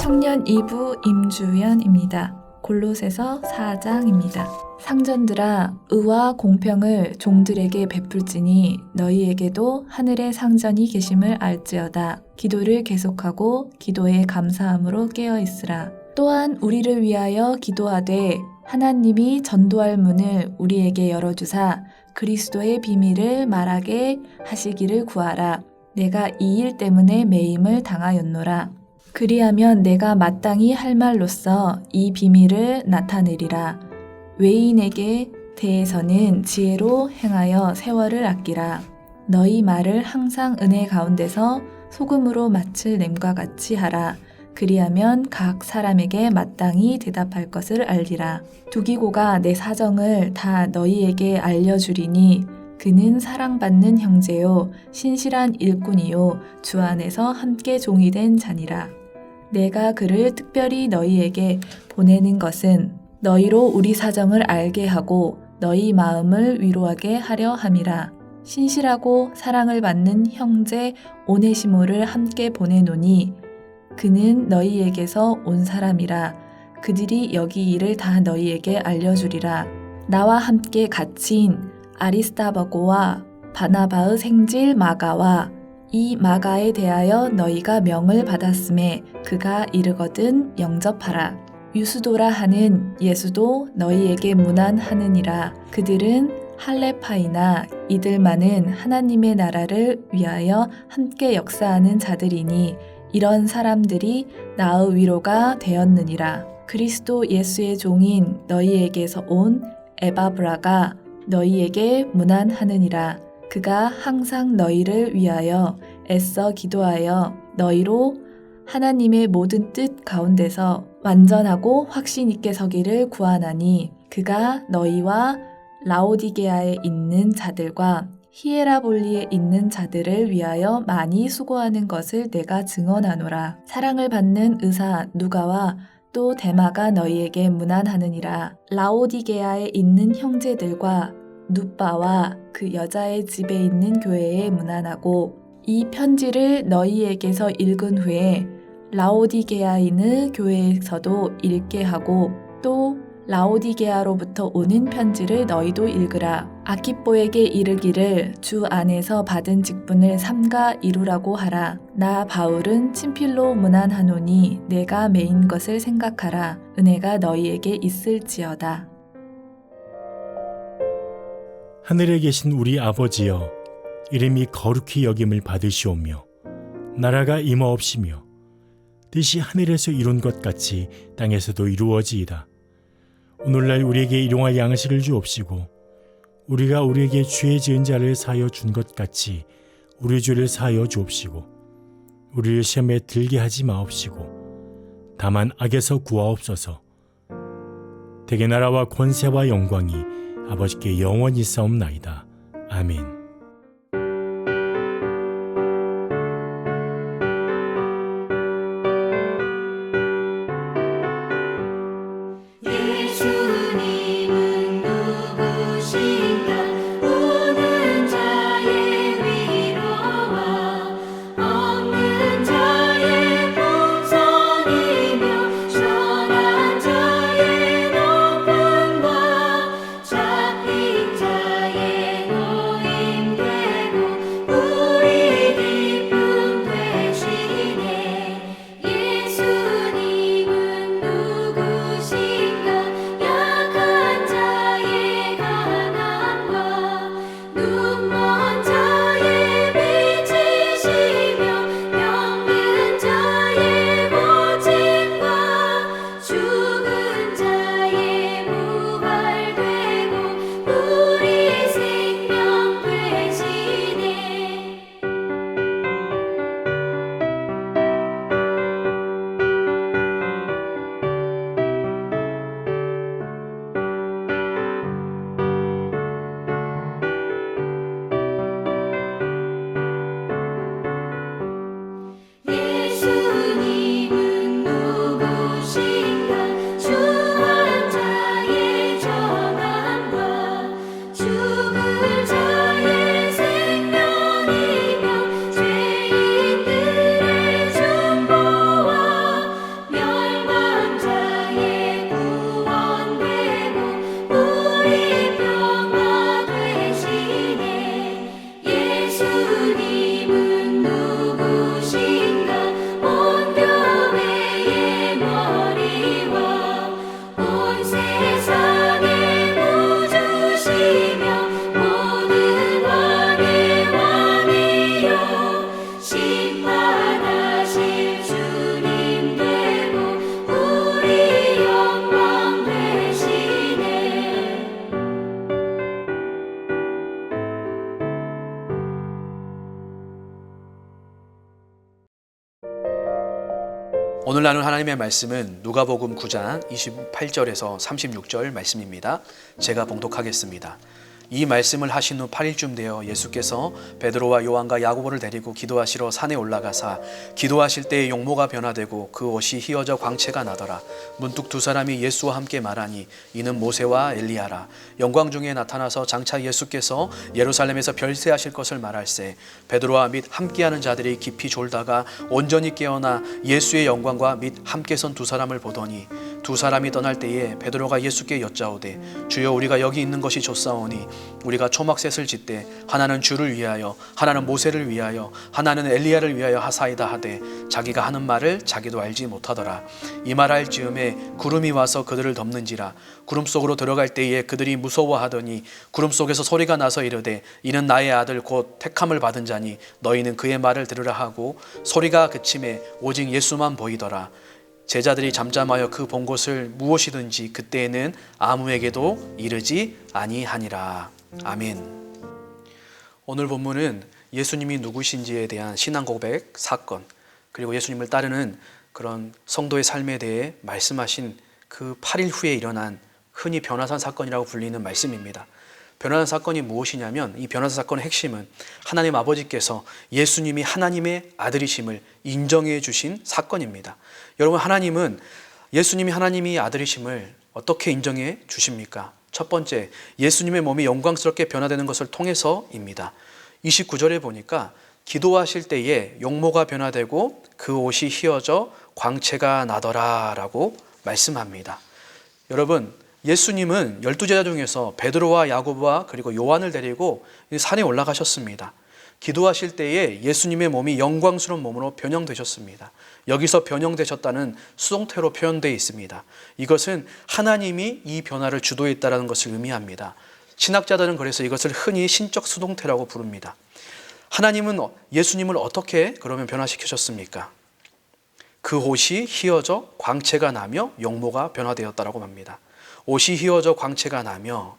청년 2부 임주연입니다. 골로새서 4장입니다. 상전들아, 의와 공평을 종들에게 베풀지니 너희에게도 하늘의 상전이 계심을 알지어다. 기도를 계속하고 기도에 감사함으로 깨어있으라. 또한 우리를 위하여 기도하되 하나님이 전도할 문을 우리에게 열어주사 그리스도의 비밀을 말하게 하시기를 구하라. 내가 이 일 때문에 매임을 당하였노라. 그리하면 내가 마땅히 할 말로써 이 비밀을 나타내리라. 외인에게 대해서는 지혜로 행하여 세월을 아끼라. 너희 말을 항상 은혜 가운데서 소금으로 맛을 냄과 같이 하라. 그리하면 각 사람에게 마땅히 대답할 것을 알리라. 두기고가 내 사정을 다 너희에게 알려주리니 그는 사랑받는 형제요 신실한 일꾼이요 주 안에서 함께 종이 된 자니라. 내가 그를 특별히 너희에게 보내는 것은 너희로 우리 사정을 알게 하고 너희 마음을 위로하게 하려 함이라. 신실하고 사랑을 받는 형제 오네시모를 함께 보내노니 그는 너희에게서 온 사람이라. 그들이 여기 일을 다 너희에게 알려주리라. 나와 함께 갇힌 아리스다버고와 바나바의 생질 마가와 이 마가에 대하여 너희가 명을 받았음에 그가 이르거든 영접하라. 유스도라 하는 예수도 너희에게 문안하느니라. 그들은 할레파이나 이들만은 하나님의 나라를 위하여 함께 역사하는 자들이니 이런 사람들이 나의 위로가 되었느니라. 그리스도 예수의 종인 너희에게서 온 에바브라가 너희에게 문안하느니라. 그가 항상 너희를 위하여 애써 기도하여 너희로 하나님의 모든 뜻 가운데서 완전하고 확신 있게 서기를 구하나니 그가 너희와 라오디게아에 있는 자들과 히에라볼리에 있는 자들을 위하여 많이 수고하는 것을 내가 증언하노라. 사랑을 받는 의사 누가와 또 데마가 너희에게 문안하느니라. 라오디게아에 있는 형제들과 누빠와 그 여자의 집에 있는 교회에 문안하고 이 편지를 너희에게서 읽은 후에 라오디게아인의 교회에서도 읽게 하고 또 라오디게아로부터 오는 편지를 너희도 읽으라. 아키뽀에게 이르기를 주 안에서 받은 직분을 삼가 이루라고 하라. 나 바울은 친필로 문안하노니 내가 매인 것을 생각하라. 은혜가 너희에게 있을지어다. 하늘에 계신 우리 아버지여, 이름이 거룩히 여김을 받으시오며 나라가 임하옵시며 뜻이 하늘에서 이룬 것 같이 땅에서도 이루어지이다. 오늘날 우리에게 일용할 양식을 주옵시고 우리가 우리에게 죄 지은 자를 사하여 준 것 같이 우리 죄를 사하여 주옵시고 우리를 시험에 들게 하지 마옵시고 다만 악에서 구하옵소서. 대개 나라와 권세와 영광이 아버지께 영원히 싸움나이다. 아멘. 자의 오늘 나눌 하나님의 말씀은 누가복음 9장 28절에서 36절 말씀입니다. 제가 봉독하겠습니다. 이 말씀을 하신 후 8일쯤 되어 예수께서 베드로와 요한과 야고보를 데리고 기도하시러 산에 올라가사 기도하실 때에 용모가 변화되고 그 옷이 휘어져 광채가 나더라. 문득 두 사람이 예수와 함께 말하니 이는 모세와 엘리야라. 영광 중에 나타나서 장차 예수께서 예루살렘에서 별세하실 것을 말할세 베드로와 및 함께하는 자들이 깊이 졸다가 온전히 깨어나 예수의 영광과 및 함께 선 두 사람을 보더니 두 사람이 떠날 때에 베드로가 예수께 여짜오되 주여 우리가 여기 있는 것이 좋사오니 우리가 초막셋을 짓되 하나는 주를 위하여 하나는 모세를 위하여 하나는 엘리야를 위하여 하사이다 하되 자기가 하는 말을 자기도 알지 못하더라. 이 말할 즈음에 구름이 와서 그들을 덮는지라. 구름 속으로 들어갈 때에 그들이 무서워하더니 구름 속에서 소리가 나서 이르되 이는 나의 아들 곧 택함을 받은 자니 너희는 그의 말을 들으라 하고 소리가 그침에 오직 예수만 보이더라. 제자들이 잠잠하여 그 본 것을 무엇이든지 그때에는 아무에게도 이르지 아니하니라. 아멘. 오늘 본문은 예수님이 누구신지에 대한 신앙 고백 사건, 그리고 예수님을 따르는 그런 성도의 삶에 대해 말씀하신 그 8일 후에 일어난 흔히 변화산 사건이라고 불리는 말씀입니다. 변화산 사건이 무엇이냐면 이 변화산 사건의 핵심은 하나님 아버지께서 예수님이 하나님의 아들이심을 인정해 주신 사건입니다. 여러분, 하나님은 예수님이 하나님이 아들이심을 어떻게 인정해 주십니까? 첫 번째, 예수님의 몸이 영광스럽게 변화되는 것을 통해서입니다. 29절에 보니까 기도하실 때에 용모가 변화되고 그 옷이 휘어져 광채가 나더라 라고 말씀합니다. 여러분, 예수님은 12제자 중에서 베드로와 야고보와 그리고 요한을 데리고 산에 올라가셨습니다. 기도하실 때에 예수님의 몸이 영광스러운 몸으로 변형되셨습니다. 여기서 변형되셨다는 수동태로 표현되어 있습니다. 이것은 하나님이 이 변화를 주도했다는 것을 의미합니다. 신학자들은 그래서 이것을 흔히 신적 수동태라고 부릅니다. 하나님은 예수님을 어떻게 그러면 변화시키셨습니까? 그 옷이 휘어져 광채가 나며 용모가 변화되었다고 합니다. 옷이 휘어져 광채가 나며,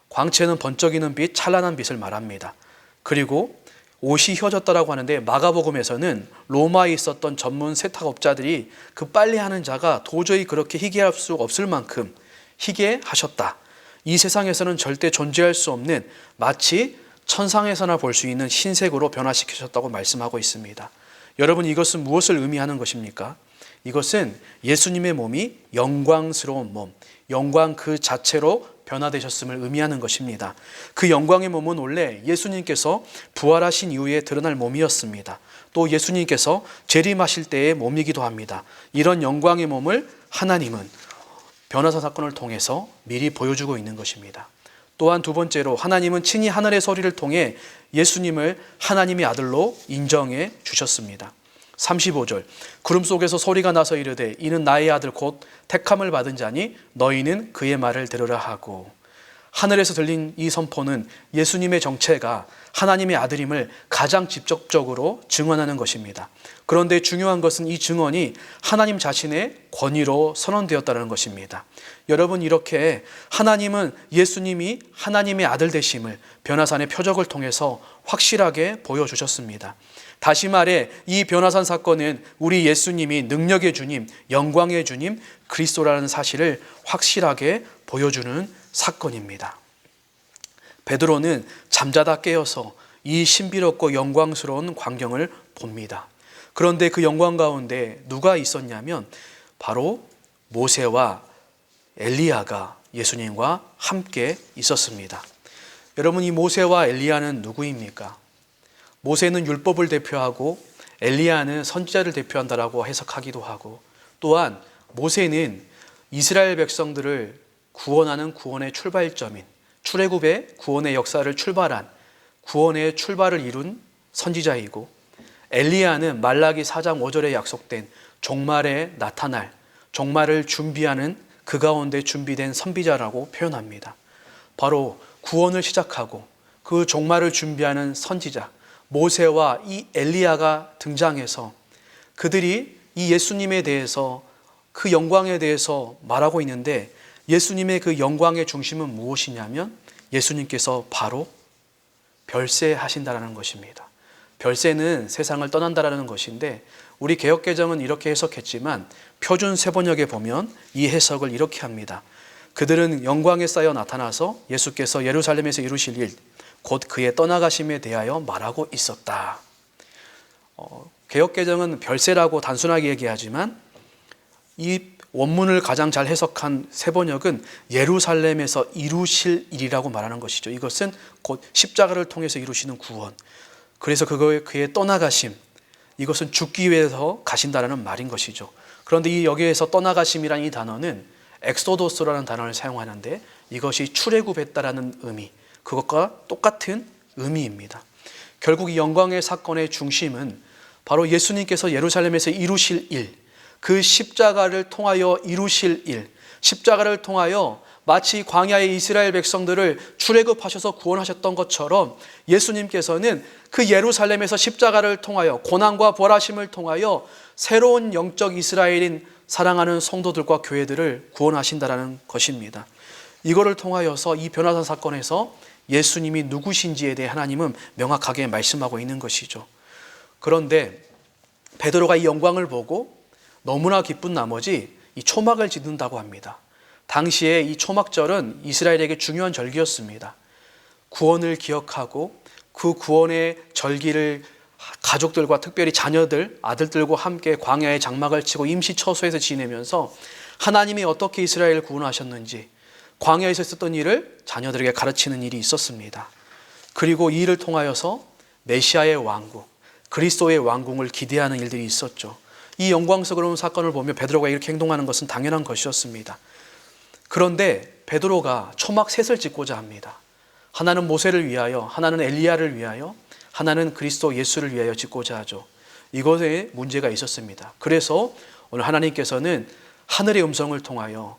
광채는 번쩍이는 빛, 찬란한 빛을 말합니다. 그리고 옷이 휘어졌다고 하는데 마가복음에서는 로마에 있었던 전문 세탁업자들이 그 빨래하는 자가 도저히 그렇게 희게할 수 없을 만큼 희게하셨다. 이 세상에서는 절대 존재할 수 없는 마치 천상에서나 볼 수 있는 흰색으로 변화시키셨다고 말씀하고 있습니다. 여러분, 이것은 무엇을 의미하는 것입니까? 이것은 예수님의 몸이 영광스러운 몸, 영광 그 자체로 변화되셨음을 의미하는 것입니다. 그 영광의 몸은 원래 예수님께서 부활하신 이후에 드러날 몸이었습니다. 또 예수님께서 재림하실 때의 몸이기도 합니다. 이런 영광의 몸을 하나님은 변화사 사건을 통해서 미리 보여주고 있는 것입니다. 또한 두 번째로 하나님은 친히 하늘의 소리를 통해 예수님을 하나님의 아들로 인정해 주셨습니다. 35절, 구름 속에서 소리가 나서 이르되 이는 나의 아들 곧 택함을 받은 자니 너희는 그의 말을 들으라 하고, 하늘에서 들린 이 선포는 예수님의 정체가 하나님의 아들임을 가장 직접적으로 증언하는 것입니다. 그런데 중요한 것은 이 증언이 하나님 자신의 권위로 선언되었다는 것입니다. 여러분, 이렇게 하나님은 예수님이 하나님의 아들 되심을 변화산의 표적을 통해서 확실하게 보여주셨습니다. 다시 말해 이 변화산 사건은 우리 예수님이 능력의 주님, 영광의 주님, 그리스도라는 사실을 확실하게 보여주는 사건입니다. 베드로는 잠자다 깨어서 이 신비롭고 영광스러운 광경을 봅니다. 그런데 그 영광 가운데 누가 있었냐면 바로 모세와 엘리야가 예수님과 함께 있었습니다. 여러분, 이 모세와 엘리야는 누구입니까? 모세는 율법을 대표하고 엘리야는 선지자를 대표한다라고 해석하기도 하고, 또한 모세는 이스라엘 백성들을 구원하는 구원의 출발점인 출애굽의 구원의 역사를 출발한 구원의 출발을 이룬 선지자이고, 엘리야는 말라기 4장 5절에 약속된 종말에 나타날, 종말을 준비하는 그 가운데 준비된 선비자라고 표현합니다. 바로 구원을 시작하고 그 종말을 준비하는 선지자 모세와 이 엘리야가 등장해서 그들이 이 예수님에 대해서, 그 영광에 대해서 말하고 있는데, 예수님의 그 영광의 중심은 무엇이냐면 예수님께서 바로 별세하신다라는 것입니다. 별세는 세상을 떠난다라는 것인데, 우리 개역개정은 이렇게 해석했지만 표준 세번역에 보면 이 해석을 이렇게 합니다. 그들은 영광에 쌓여 나타나서 예수께서 예루살렘에서 이루실 일, 곧 그의 떠나가심에 대하여 말하고 있었다. 개역개정은 별세라고 단순하게 얘기하지만 이 원문을 가장 잘 해석한 세번역은 예루살렘에서 이루실 일이라고 말하는 것이죠. 이것은 곧 십자가를 통해서 이루시는 구원. 그래서 그의 떠나가심, 이것은 죽기 위해서 가신다라는 말인 것이죠. 그런데 이 여기에서 떠나가심이라는 이 단어는 엑소도스라는 단어를 사용하는데 이것이 출애굽했다라는 의미, 그것과 똑같은 의미입니다. 결국 이 영광의 사건의 중심은 바로 예수님께서 예루살렘에서 이루실 일, 그 십자가를 통하여 이루실 일, 십자가를 통하여 마치 광야의 이스라엘 백성들을 출애굽하셔서 구원하셨던 것처럼 예수님께서는 그 예루살렘에서 십자가를 통하여 고난과 벌하심을 통하여 새로운 영적 이스라엘인 사랑하는 성도들과 교회들을 구원하신다라는 것입니다. 이거를 통하여서 이 변화산 사건에서 예수님이 누구신지에 대해 하나님은 명확하게 말씀하고 있는 것이죠. 그런데 베드로가 이 영광을 보고 너무나 기쁜 나머지 이 초막을 짓는다고 합니다. 당시에 이 초막절은 이스라엘에게 중요한 절기였습니다. 구원을 기억하고 그 구원의 절기를 가족들과 특별히 자녀들, 아들들과 함께 광야에 장막을 치고 임시처소에서 지내면서 하나님이 어떻게 이스라엘을 구원하셨는지 광야에서 있었던 일을 자녀들에게 가르치는 일이 있었습니다. 그리고 이 일을 통하여서 메시아의 왕국, 그리스도의 왕궁을 기대하는 일들이 있었죠. 이 영광스러운 사건을 보며 베드로가 이렇게 행동하는 것은 당연한 것이었습니다. 그런데 베드로가 초막 셋을 짓고자 합니다. 하나는 모세를 위하여, 하나는 엘리야를 위하여, 하나는 그리스도 예수를 위하여 짓고자 하죠. 이것에 문제가 있었습니다. 그래서 오늘 하나님께서는 하늘의 음성을 통하여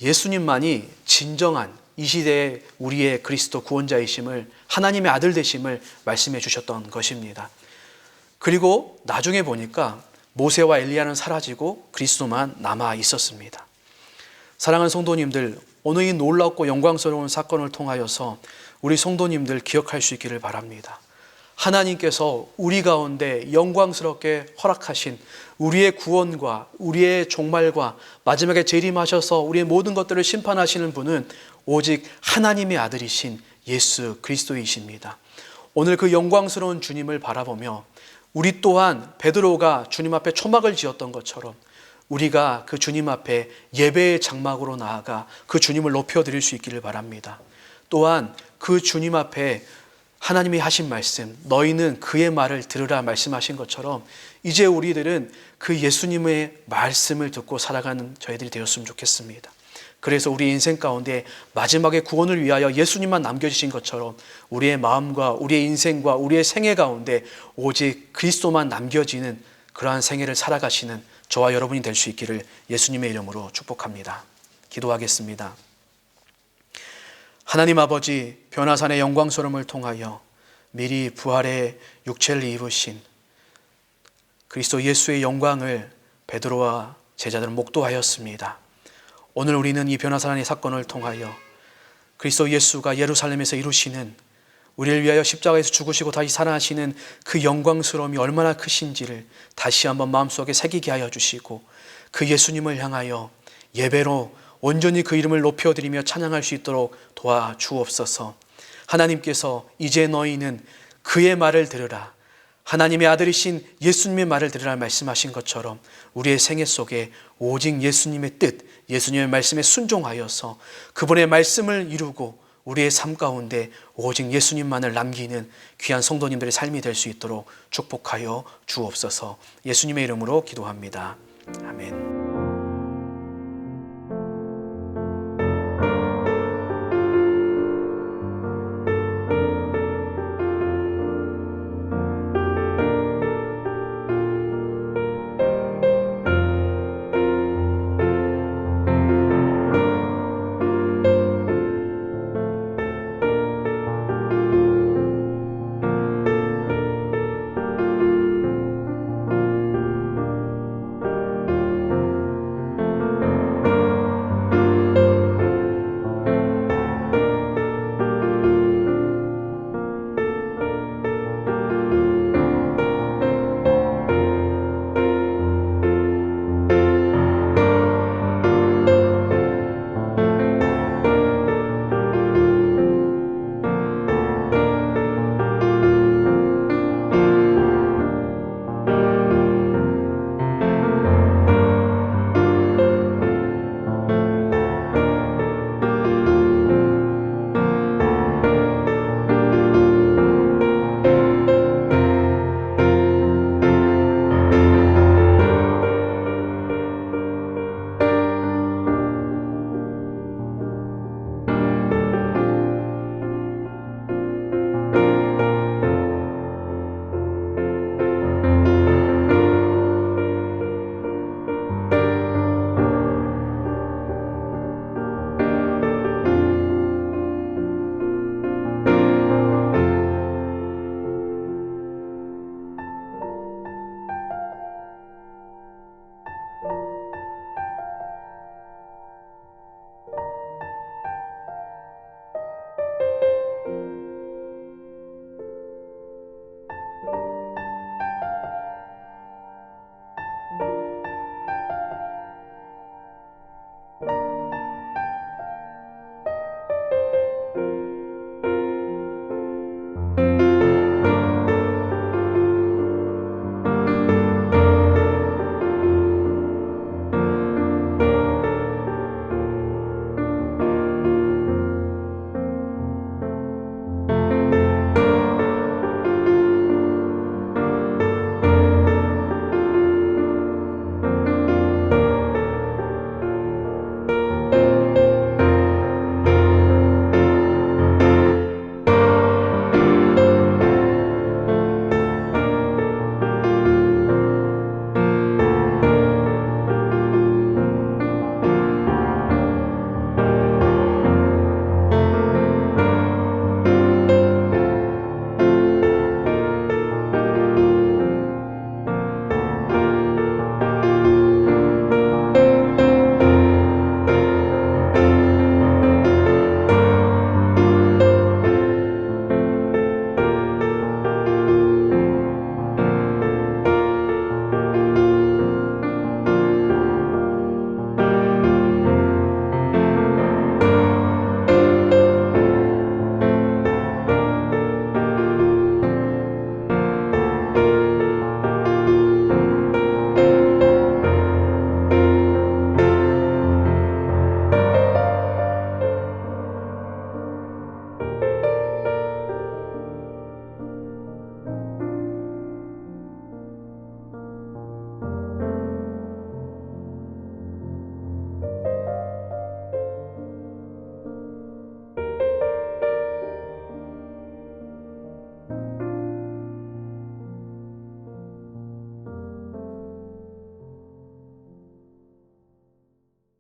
예수님만이 진정한 이 시대의 우리의 그리스도 구원자이심을, 하나님의 아들 되심을 말씀해 주셨던 것입니다. 그리고 나중에 보니까 모세와 엘리야는 사라지고 그리스도만 남아 있었습니다. 사랑하는 성도님들, 오늘 이 놀랍고 영광스러운 사건을 통하여서 우리 성도님들 기억할 수 있기를 바랍니다. 하나님께서 우리 가운데 영광스럽게 허락하신 우리의 구원과 우리의 종말과 마지막에 재림하셔서 우리의 모든 것들을 심판하시는 분은 오직 하나님의 아들이신 예수 그리스도이십니다. 오늘 그 영광스러운 주님을 바라보며 우리 또한 베드로가 주님 앞에 초막을 지었던 것처럼 우리가 그 주님 앞에 예배의 장막으로 나아가 그 주님을 높여드릴 수 있기를 바랍니다. 또한 그 주님 앞에 하나님이 하신 말씀, 너희는 그의 말을 들으라 말씀하신 것처럼 이제 우리들은 그 예수님의 말씀을 듣고 살아가는 저희들이 되었으면 좋겠습니다. 그래서 우리 인생 가운데 마지막에 구원을 위하여 예수님만 남겨주신 것처럼 우리의 마음과 우리의 인생과 우리의 생애 가운데 오직 그리스도만 남겨지는 그러한 생애를 살아가시는 저와 여러분이 될 수 있기를 예수님의 이름으로 축복합니다. 기도하겠습니다. 하나님 아버지, 변화산의 영광스러움을 통하여 미리 부활의 육체를 입으신 그리스도 예수의 영광을 베드로와 제자들은 목도하였습니다. 오늘 우리는 이 변화산의 사건을 통하여 그리스도 예수가 예루살렘에서 이루시는 우리를 위하여 십자가에서 죽으시고 다시 살아나시는 그 영광스러움이 얼마나 크신지를 다시 한번 마음속에 새기게 하여 주시고 그 예수님을 향하여 예배로 온전히 그 이름을 높여드리며 찬양할 수 있도록 도와주옵소서. 하나님께서 이제 너희는 그의 말을 들으라, 하나님의 아들이신 예수님의 말을 들으라 말씀하신 것처럼 우리의 생애 속에 오직 예수님의 뜻, 예수님의 말씀에 순종하여서 그분의 말씀을 이루고 우리의 삶 가운데 오직 예수님만을 남기는 귀한 성도님들의 삶이 될 수 있도록 축복하여 주옵소서. 예수님의 이름으로 기도합니다. 아멘.